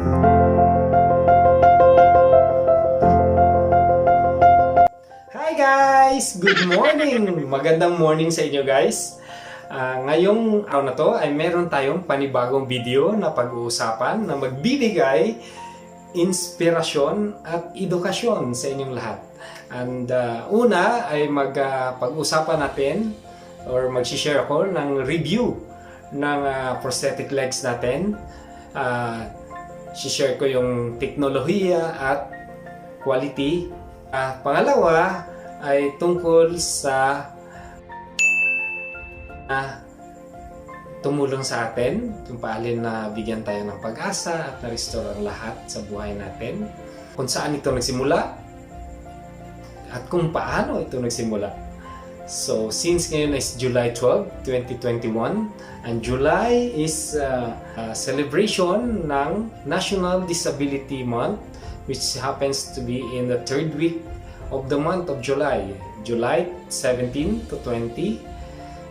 Hi guys! Good morning! Magandang morning sa inyo guys. Ngayong araw na to ay meron tayong panibagong video na pag-uusapan na magbibigay inspirasyon at edukasyon sa inyong lahat. And una ay pag-usapan natin or mag-share ako ng review ng prosthetic legs natin. Share ko yung teknolohiya at quality. Pangalawa ay tungkol sa tumulong sa atin, kung paano na bigyan tayo ng pag-asa at na-restore ang lahat sa buhay natin, kung saan ito nagsimula at kung paano ito nagsimula. So since ngayon is July 12, 2021, and July is a celebration ng National Disability Month, which happens to be in the third week of the month of July, July 17 to 20.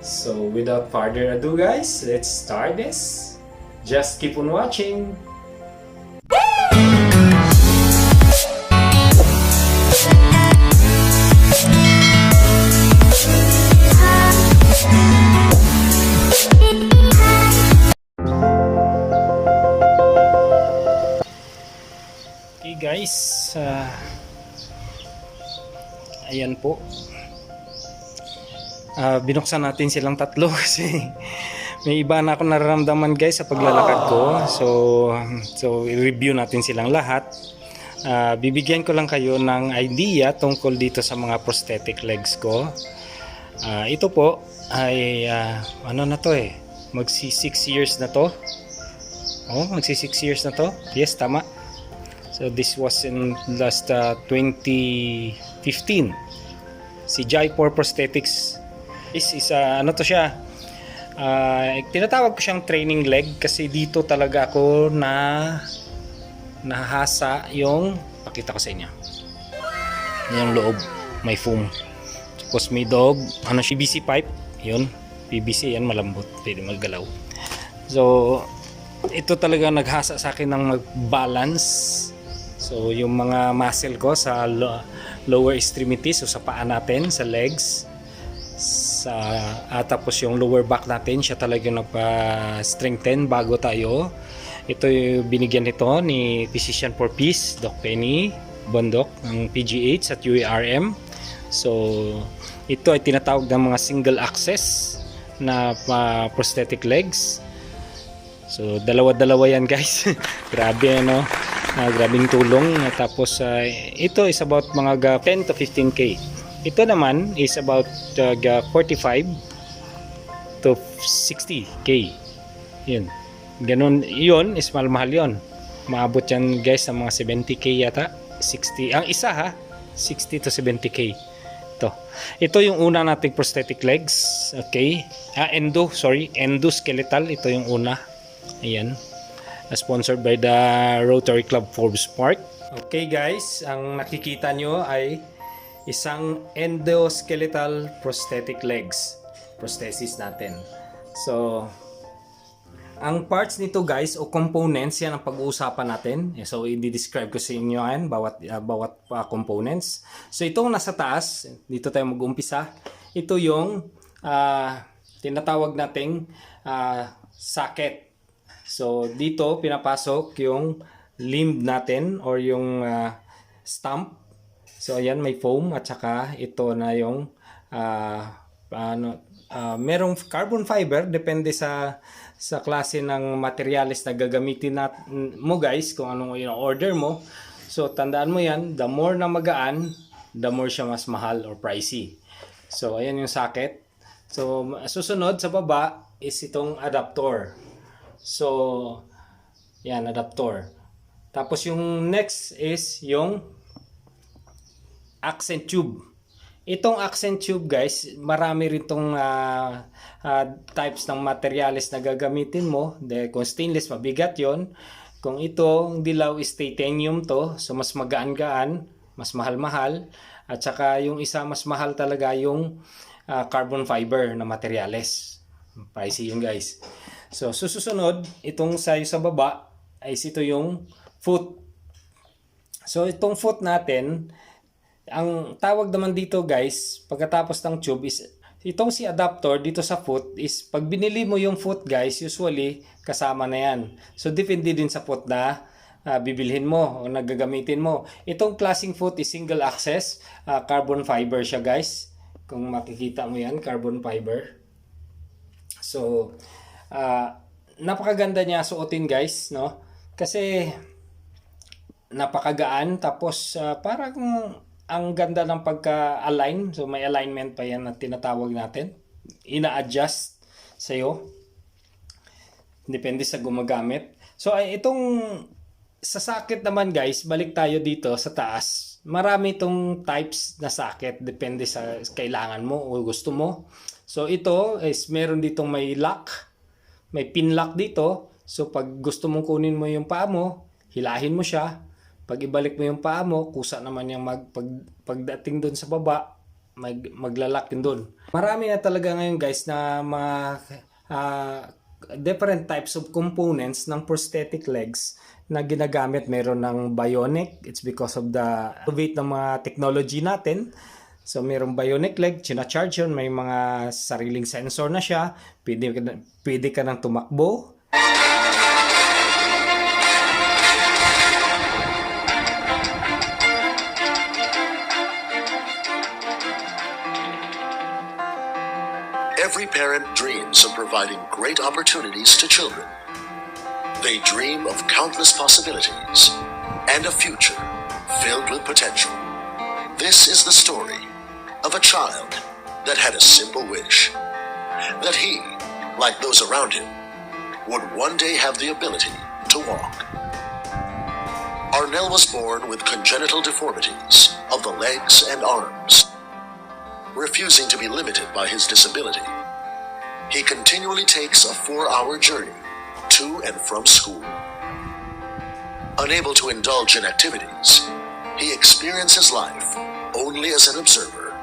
So without further ado guys, let's start this. Just keep on watching. Okay guys, ayan po. Binuksan natin silang tatlo kasi may iba na ako nararamdaman guys sa paglalakad ko. So i-review natin silang lahat. Bibigyan ko lang kayo ng idea tungkol dito sa mga prosthetic legs ko. Ito po ay ano na to magsi 6 years na to. Magsi 6 years na to. Yes, tama. So this was in last 2015. Si Jaipur Prosthetics is ano to siya, tinatawag ko siyang training leg kasi dito talaga ako nahasa yung, pakita ko sa inyo, yung loob, may foam, tapos may dog, PVC pipe, yun, PVC yan, malambot, pwede maggalaw. So ito talaga naghasa sa akin ng mag-balance. So yung mga muscle ko sa lower extremities, so sa paa natin, sa legs, tapos yung lower back natin, siya talaga nagpa-strengthen bago tayo. Ito yung binigyan nito ni Physician for Peace, Doc Penny Bundoc ng PGH at UERM. So ito ay tinatawag ng mga single access na prosthetic legs. So dalawa-dalawa yan guys. Grabe ano, grabing tulong. Tapos ito is about mga 10 to 15k. Ito naman is about 45 to 60k. Yun. Ganun, yun is mahal yun. Maabot yan guys sa mga 70k yata. 60. Ang isa 60 to 70k. Ito yung una nating prosthetic legs. Okay. Endoskeletal. Ito yung una. Ayan. Sponsored by the Rotary of Forbes Park. Okay guys, ang nakikita nyo ay isang endoskeletal prosthetic legs prosthesis natin. So ang parts nito guys o components, yan ang pag-uusapan natin. So i-describe ko sa inyo yan bawat components. So itong nasa taas, dito tayo mag-umpisa. Ito yung tinatawag nating socket. So dito pinapasok yung limb natin or yung stump. So ayan, may foam at saka ito na yung merong carbon fiber, depende sa klase ng materials na gagamitin mo guys, kung anong order mo. So tandaan mo yan, the more na magaan, the more siya mas mahal or pricey. So ayan yung socket. So susunod sa baba is itong adapter. So yan, adapter. Tapos yung next is yung accent tube. Itong accent tube guys, marami rin itong types ng materials na gagamitin mo. Kung stainless, mabigat yon. Kung itong dilaw is titanium to, so mas magaan-gaan, mas mahal-mahal. At saka yung isa mas mahal talaga yung carbon fiber na materials. Pricey yun guys. So susunod, itong sa baba, is ito yung foot. So itong foot natin, ang tawag naman dito guys, pagkatapos ng tube is itong si adapter dito sa foot is pag binili mo yung foot guys, usually kasama na yan. So depende din sa foot na bibilhin mo o nagagamitin mo. Itong klaseng foot is single access, carbon fiber siya guys. Kung makikita mo yan, carbon fiber. So napakaganda niya suotin guys, no? Kasi napakagaan, tapos parang ang ganda ng pagka-align. So may alignment pa yan na tinatawag natin. Ina-adjust sa'yo. Depende sa gumagamit. So itong sa socket naman guys, balik tayo dito sa taas. Marami itong types na socket. Depende sa kailangan mo o gusto mo. So ito is meron ditong may lock. May pin lock dito. So pag gusto mong kunin mo yung paa mo, hilahin mo siya. Pag ibalik mo yung paa mo, kusa naman yung pagdating doon sa baba, maglalak yun doon. Marami na talaga ngayon guys na mga different types of components ng prosthetic legs na ginagamit. Meron ng bionic, it's because of the innovate ng mga technology natin. So mayroong bionic leg, charge yun, may mga sariling sensor na siya, pwede ka nang tumakbo. Every parent dreams of providing great opportunities to children. They dream of countless possibilities and a future filled with potential. This is the story of a child that had a simple wish, that he, like those around him, would one day have the ability to walk. Arnel was born with congenital deformities of the legs and arms. Refusing to be limited by his disability, he continually takes a 4-hour journey to and from school. Unable to indulge in activities, he experiences life only as an observer.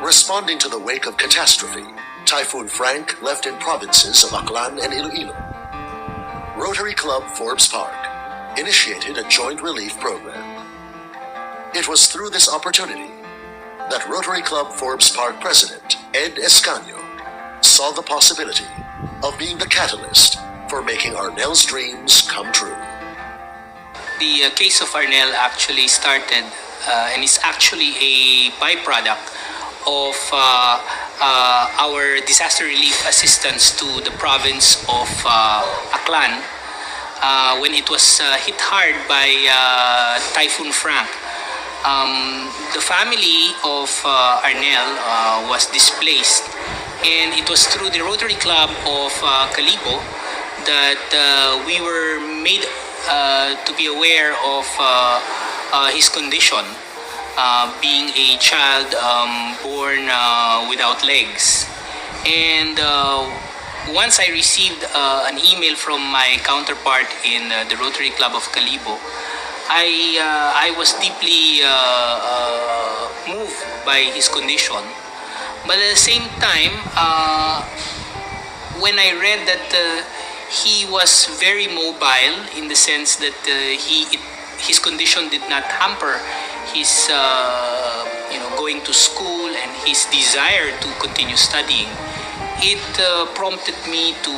Responding to the wake of catastrophe, Typhoon Frank left in provinces of Aklan and Iloilo. Rotary Club Forbes Park initiated a joint relief program. It was through this opportunity that Rotary Club Forbes Park President Ed Escano saw the possibility of being the catalyst for making Arnel's dreams come true. The case of Arnel actually started and is actually a byproduct of our disaster relief assistance to the province of Aklan when it was hit hard by Typhoon Frank. The family of Arnel was displaced, and it was through the Rotary Club of Calibo that we were made to be aware of his condition, being a child born without legs. And once I received an email from my counterpart in the Rotary Club of Calibo, I was deeply moved by his condition. But at the same time, when I read that he was very mobile in the sense that his condition did not hamper his going to school and his desire to continue studying, it prompted me to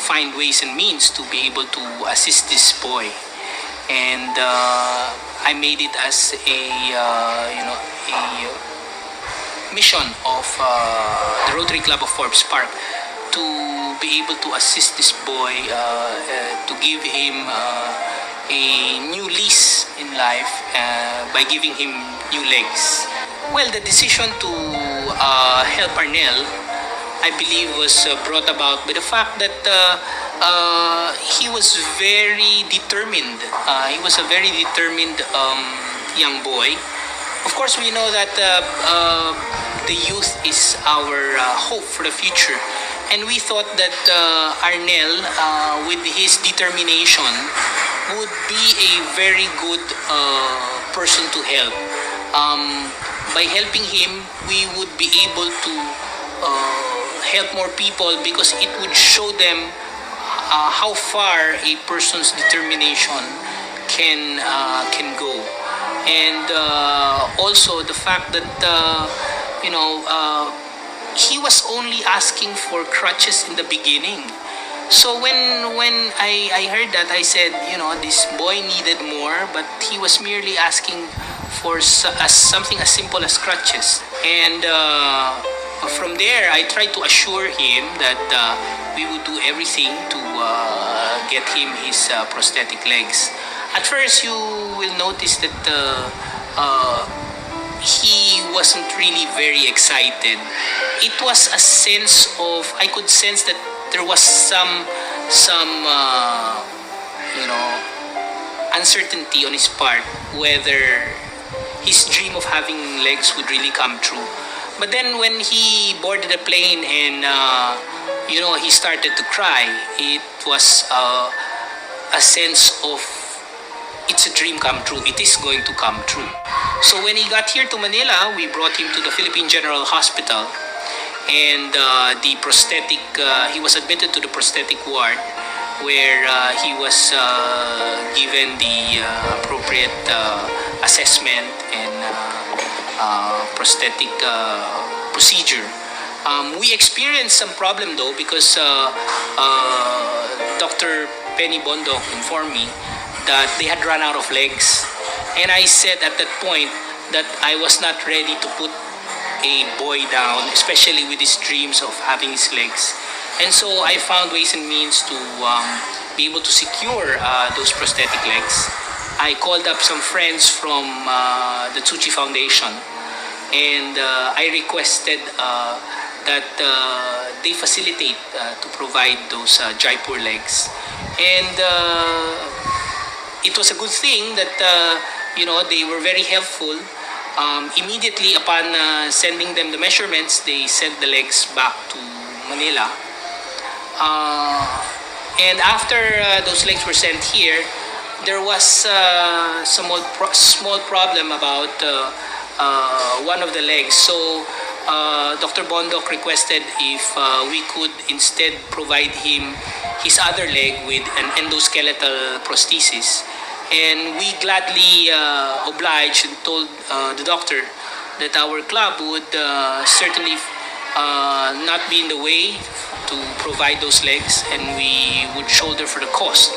find ways and means to be able to assist this boy. And I made it as a mission of the Rotary Club of Forbes Park to be able to assist this boy, to give him a new lease in life by giving him new legs. Well, the decision to help Arnel, I believe, was brought about by the fact that he was very determined. He was a very determined young boy. Of course, we know that the youth is our hope for the future. And we thought that Arnel, with his determination, would be a very good person to help. By helping him, we would be able to help more people because it would show them how far a person's determination can go, and also the fact that he was only asking for crutches in the beginning. So when I heard that, I said, this boy needed more, but he was merely asking for something as simple as crutches. And from there, I tried to assure him that we would do everything to get him his prosthetic legs. At first, you will notice that he wasn't really very excited. It was a sense of, I could sense that there was some uncertainty on his part whether his dream of having legs would really come true. But then when he boarded the plane and he started to cry, it was a sense of it's a dream come true. It is going to come true. So when he got here to Manila, we brought him to the Philippine General Hospital, and the prosthetic, he was admitted to the prosthetic ward, where he was given the appropriate assessment and prosthetic procedure. We experienced some problem though, because Dr. Penny Bundoc informed me that they had run out of legs, and I said at that point that I was not ready to put a boy down, especially with his dreams of having his legs. And so I found ways and means to be able to secure those prosthetic legs. I called up some friends from the TZUCHI Foundation, and I requested that they facilitate to provide those Jaipur legs. And it was a good thing that they were very helpful. Immediately upon sending them the measurements, they sent the legs back to Manila. And after those legs were sent here, there was small problem about one of the legs. So Dr. Bundoc requested if we could instead provide him his other leg with an endoskeletal prosthesis. And we gladly obliged and told the doctor that our club would certainly not be in the way to provide those legs, and we would shoulder for the cost.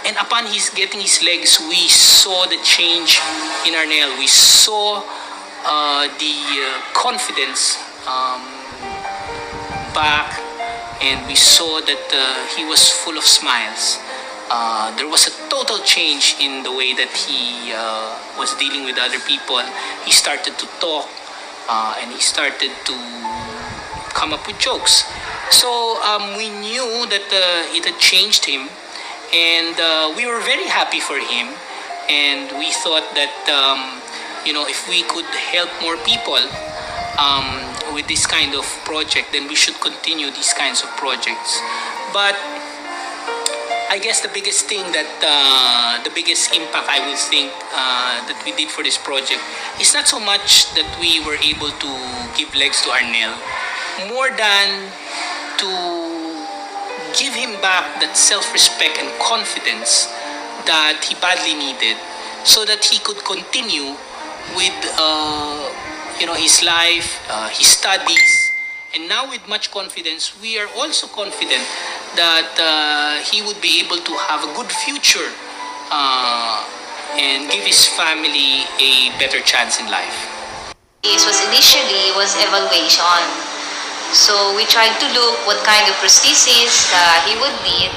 And upon his getting his legs, we saw the change in Arnel. We saw the confidence back, and we saw that he was full of smiles. There was a total change in the way that he was dealing with other people. He started to talk, and he started to come up with jokes. So we knew that it had changed him, and we were very happy for him. And we thought that if we could help more people with this kind of project, then we should continue these kinds of projects. But I guess the biggest thing that, the biggest impact I will think that we did for this project is not so much that we were able to give legs to Arnel, more than to give him back that self-respect and confidence that he badly needed, so that he could continue with his life, his studies. And now with much confidence, we are also confident that he would be able to have a good future and give his family a better chance in life. This was initially evaluation. So we tried to look what kind of prosthesis he would need,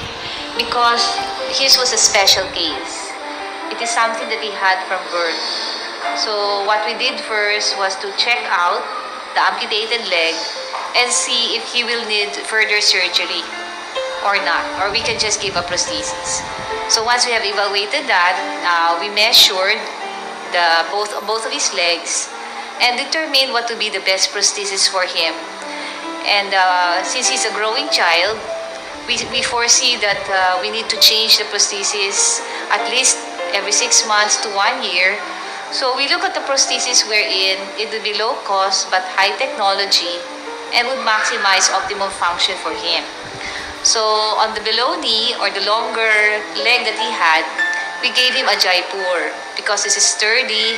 because his was a special case. It is something that he had from birth. So what we did first was to check out the amputated leg and see if he will need further surgery or not, or we can just give a prosthesis. So once we have evaluated that, we measured both of his legs and determined what to be the best prosthesis for him. And since he's a growing child, we foresee that we need to change the prosthesis at least every 6 months to 1 year. So we look at the prosthesis wherein it would be low cost but high technology and would maximize optimum function for him. So on the below knee, or the longer leg that he had, we gave him a Jaipur because this is sturdy.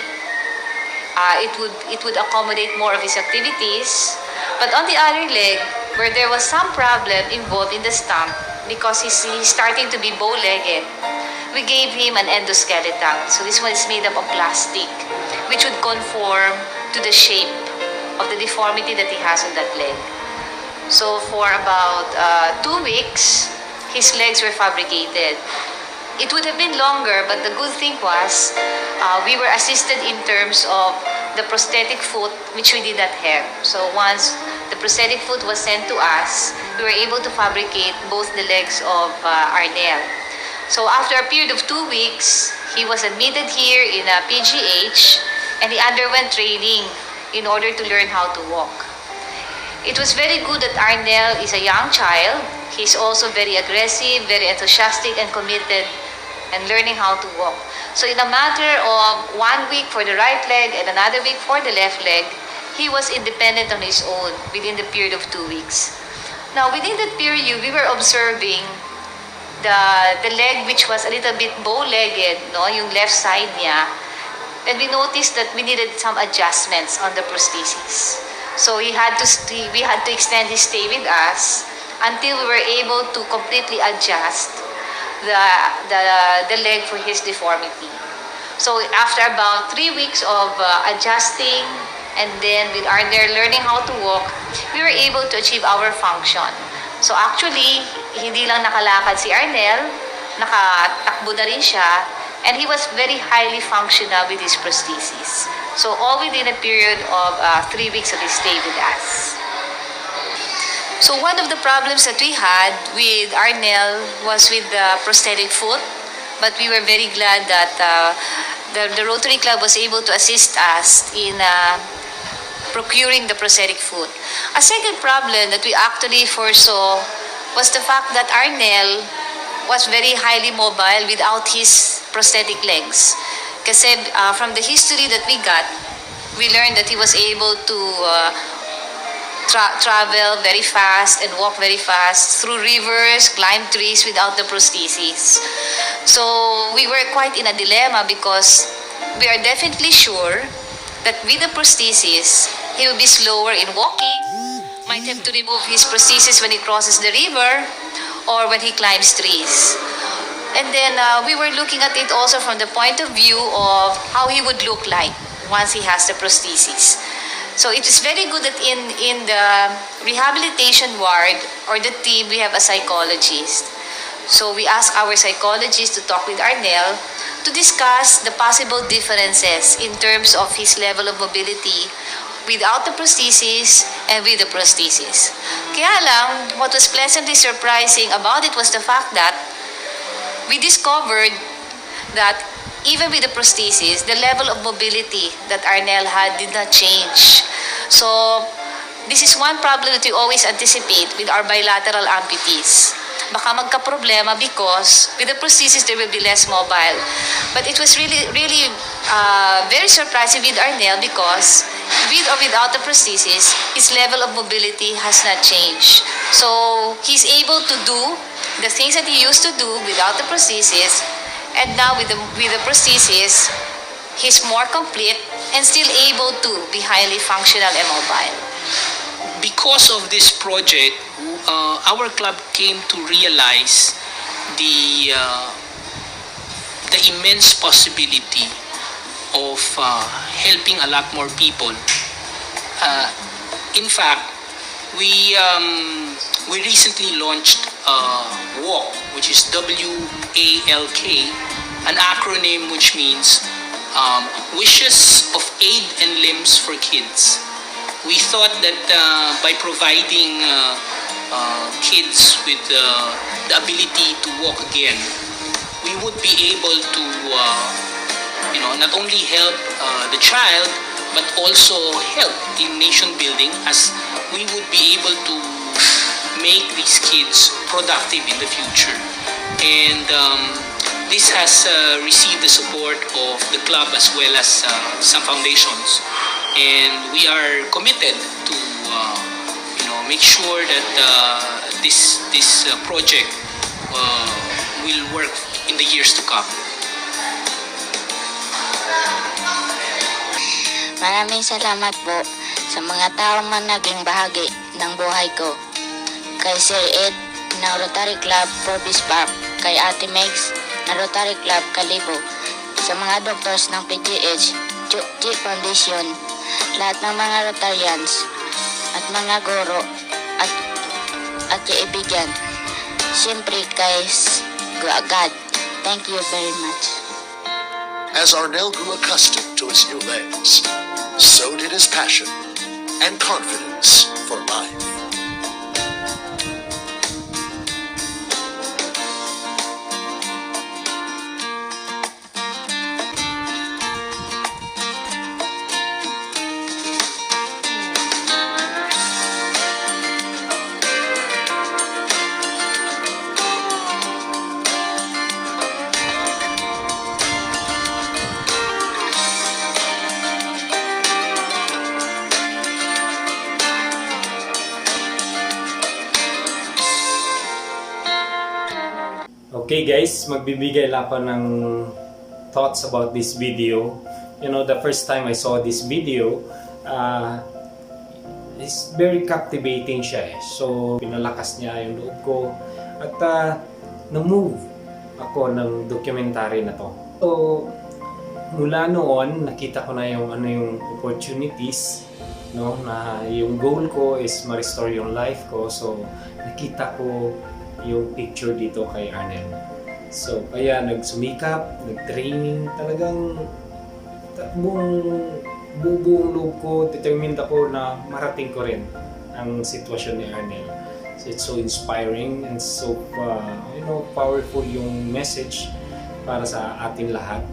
It would accommodate more of his activities. But on the other leg, where there was some problem involved in the stump because he's starting to be bow-legged, we gave him an endoskeleton. So this one is made up of plastic, which would conform to the shape of the deformity that he has on that leg. So for about 2 weeks, his legs were fabricated. It would have been longer, but the good thing was we were assisted in terms of the prosthetic foot, which we did not have. So once the prosthetic foot was sent to us, we were able to fabricate both the legs of Arnel. So after a period of 2 weeks, he was admitted here in a PGH, and he underwent training in order to learn how to walk. It was very good that Arnel is a young child. He's also very aggressive, very enthusiastic, and committed and learning how to walk. So in a matter of 1 week for the right leg and another week for the left leg, he was independent on his own within the period of 2 weeks. Now within that period, we were observing the leg which was a little bit bow-legged, no, yung left side niya, and we noticed that we needed some adjustments on the prosthesis. So we had to extend his stay with us until we were able to completely adjust the leg for his deformity. So after about 3 weeks of adjusting, and then with Arnel learning how to walk, we were able to achieve our function. So actually, hindi lang nakalakad si Arnel, nakatakbo na rin siya, and he was very highly functional with his prosthesis. So all within a period of 3 weeks of his stay with us. So one of the problems that we had with Arnel was with the prosthetic foot, but we were very glad that the Rotary Club was able to assist us in procuring the prosthetic foot. A second problem that we actually foresaw was the fact that Arnel was very highly mobile without his prosthetic legs. Kasi from the history that we got, we learned that he was able to travel very fast and walk very fast through rivers, climb trees without the prosthesis. So we were quite in a dilemma because we are definitely sure that with the prosthesis, he will be slower in walking, might have to remove his prosthesis when he crosses the river or when he climbs trees. And then we were looking at it also from the point of view of how he would look like once he has the prosthesis. So it is very good that in the rehabilitation ward or the team, we have a psychologist. So we ask our psychologist to talk with Arnel to discuss the possible differences in terms of his level of mobility without the prosthesis and with the prosthesis. Kaya lang, what was pleasantly surprising about it was the fact that we discovered that even with the prosthesis, the level of mobility that Arnel had did not change. So this is one problem that we always anticipate with our bilateral amputees. Baka magka-problema because with the prosthesis there will be less mobile. But it was really very surprising with Arnel because with or without the prosthesis, his level of mobility has not changed. So he's able to do the things that he used to do without the prosthesis, and now with the prosthesis, he's more complete and still able to be highly functional and mobile. Because of this project, our club came to realize the immense possibility of helping a lot more people. In fact, we recently launched WALK, which is WALK, an acronym which means Wishes of Aid and Limbs for Kids. We thought that by providing kids with the ability to walk again, we would be able to not only help the child but also help in nation building, as we would be able to make these kids productive in the future. And this has received the support of the club as well as some foundations, and we are committed to make sure that this project will work in the years to come. Maraming salamat po sa mga taong man naging bahagi ng buhay ko. Kay Sir Ed ng Rotary Club Forbes Park, kay Ate Megs ng Rotary Club Kalibo, sa mga doctors ng PGH, TZUCHI Foundation, lahat ng mga Rotarians at mga guro at kaibigan. Siyempre kay God. Thank you very much. As Arnel grew accustomed to his new legs, so did his passion and confidence for life. Okay guys, magbibigay lang ako ng thoughts about this video. You know, the first time I saw this video, it's very captivating siya eh. So, pinalakas niya yung loob ko at na-move ako ng documentary na to. So, mula noon, nakita ko na yung yung opportunities, no, na yung goal ko is ma-restore yung life ko. So, nakita ko yung picture dito kay Arnel. So, kaya nagsumikap, nag-training, talagang buong loob ko, determined ako na marating ko rin ang sitwasyon ni Arnel. So, it's so inspiring and so powerful yung message para sa atin lahat.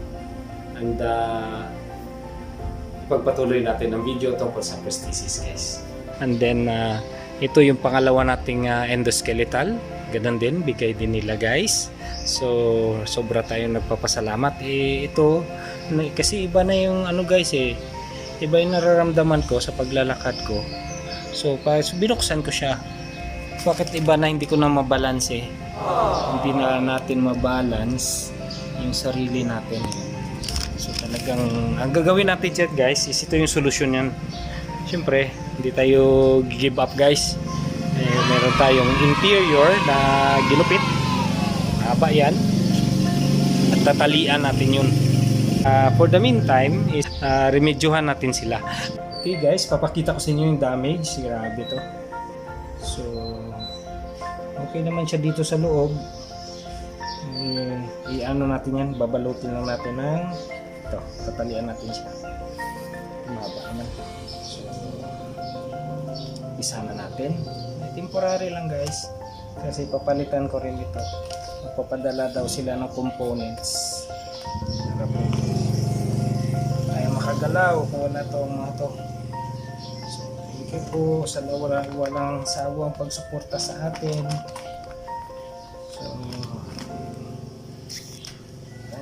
And pagpatuloy natin ang video tungkol sa prosthesis, guys. And then, ito yung pangalawa nating endoskeletal. Ganun din, bigay din nila guys. So, sobra tayong nagpapasalamat. Ito, kasi iba na yung guys iba yung nararamdaman ko sa paglalakad ko. So, binuksan ko siya. Bakit iba na hindi ko na mabalance Hindi na natin mabalance yung sarili natin. So, talagang, ang gagawin natin dyan guys, is ito yung solusyon yan. Siyempre, hindi tayo give up guys. Meron tayong interior na ginupit, haba yan, at tatalian natin yun. For the meantime is remedyohan natin sila. Okay guys, papakita ko sa inyo yung damage. Grabe to. So okay naman siya dito sa loob. I-ano natin yan, babalutin lang natin ng ito, tatalian natin siya. Mahaba naman. So isa na natin. Temporary lang guys, kasi papalitan ko rin ito. Magpapadala daw sila ng components para po tayo makagalaw kung wala itong mga to. So thank you po sa walang sawang pagsuporta sa atin. So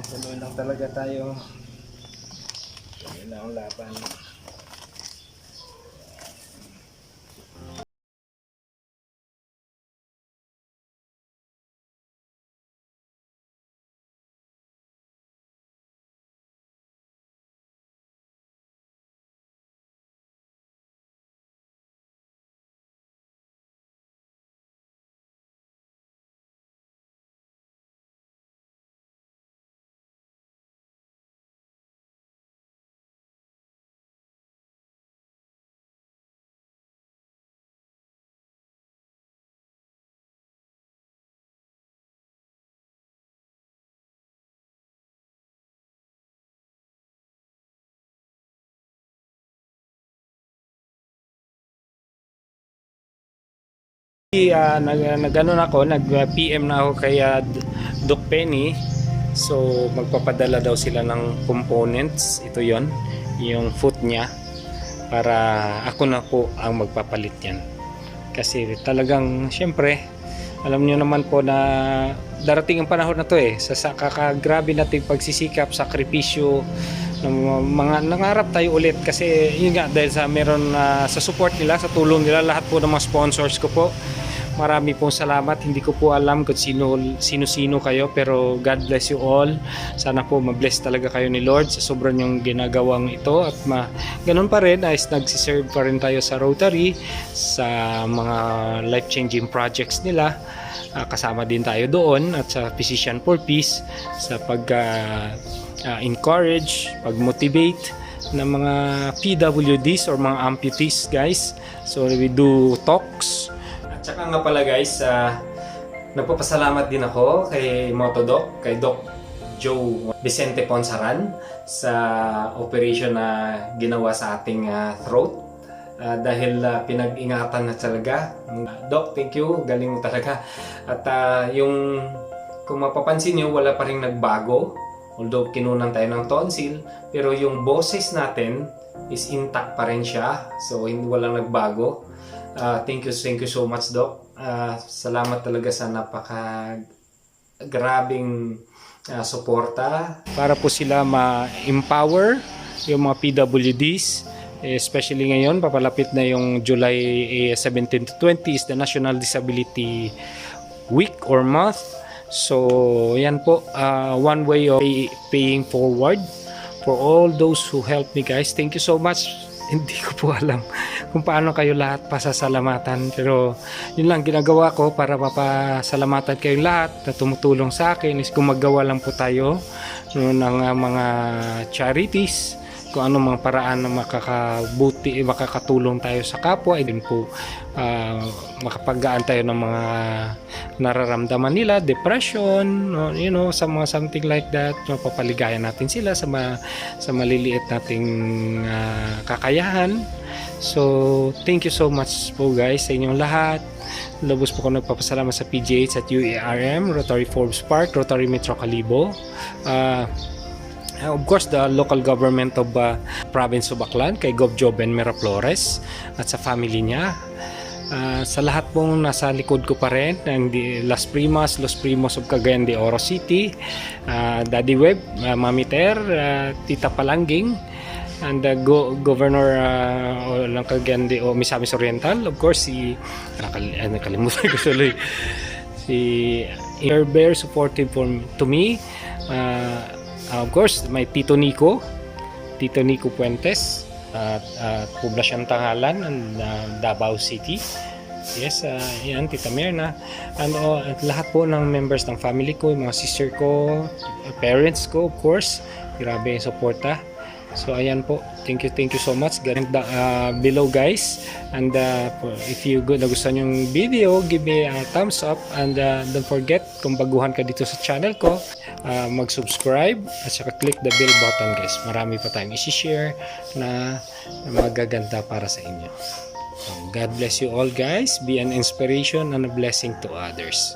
tuloy lang talaga tayo. Tuloy lang ang laban. Nag-PM na ako kay Doc Penny. So magpapadala daw sila ng components. Ito yon, yung foot niya, para ako na po ang magpapalit yan. Kasi talagang syempre alam niyo naman po na darating ang panahon na to sa kakagrabe nating pagsisikap, sakripisyo ng mga nangarap tayo ulit. Kasi yun nga, dahil sa meron sa support nila, sa tulong nila, lahat po ng mga sponsors ko po, Marami pong salamat. Hindi ko po alam kung sino-sino kayo, pero God bless you all. Sana po ma-bless talaga kayo ni Lord sa sobrang yung ginagawang ito, at ganun pa rin ay nagsiserve pa rin tayo sa Rotary sa mga life-changing projects nila. Kasama din tayo doon, at sa Physician for Peace sa encourage, pag-motivate ng mga PWDs or mga amputees, guys. So we do talks. At saka nga pala, guys, nagpapasalamat din ako kay Motodoc, kay Doc Joe Vicente Ponsaran sa operation na ginawa sa ating throat. Dahil pinag-ingatan na talaga. Doc, thank you, galing mo talaga. At kung mapapansin nyo, wala pa rin nagbago, although kinunan tayo ng tonsil, pero yung boses natin is intact pa rin siya, so walang nagbago. Thank you so much, Doc. Salamat talaga sa napaka-grabing suporta para po sila ma-empower yung mga PWDs. Especially ngayon, papalapit na yung July 17 to 20 is the National Disability Week or month. So yan po, one way of paying forward for all those who helped me, guys. Thank you so much. Hindi ko po alam kung paano kayo lahat pasasalamatan, pero yun lang ginagawa ko para mapasalamatan kayong lahat na tumutulong sa akin. Is gumagawa lang po tayo ng mga charities, kung ano mga paraan na makakatulong tayo sa kapwa, din po makapaggaan tayo ng mga nararamdaman nila, depression, sa mga something like that. Mapapaligayan natin sila sa maliliit nating kakayahan. So thank you so much po, guys, sa inyong lahat. Lubos po ko nagpapasalamat sa PGH at UERM, Rotary Forbes Park, Rotary Metro Calibo, of course the local government of province of Aklan, kay Gov. Joben Miraflores at sa family niya, sa lahat pong nasa likod ko pa rin ng Los Primos of Cagayan de Oro City, Daddy Web, Mami Ter, Tita Palangging, and Governor ng Cagayan de Oro, Misamis Oriental, of course nakalimutan ko tuloy si Bear, supportive to me. Of course, may Tito Nico Puentes at Poblacion Tangalan and Davao City. Yes, yan, Tita Mirna. At lahat po ng members ng family ko, mga sister ko, parents ko, of course. Grabe yung suporta. So ayan po, thank you so much. Below, guys, and if you nagustuhan yung video, give me a thumbs up, and don't forget, kung baguhan ka dito sa channel ko, mag-subscribe at saka click the bell button, guys. Marami pa tayong isi-share na magaganda para sa inyo. God bless you all, guys. Be an inspiration and a blessing to others.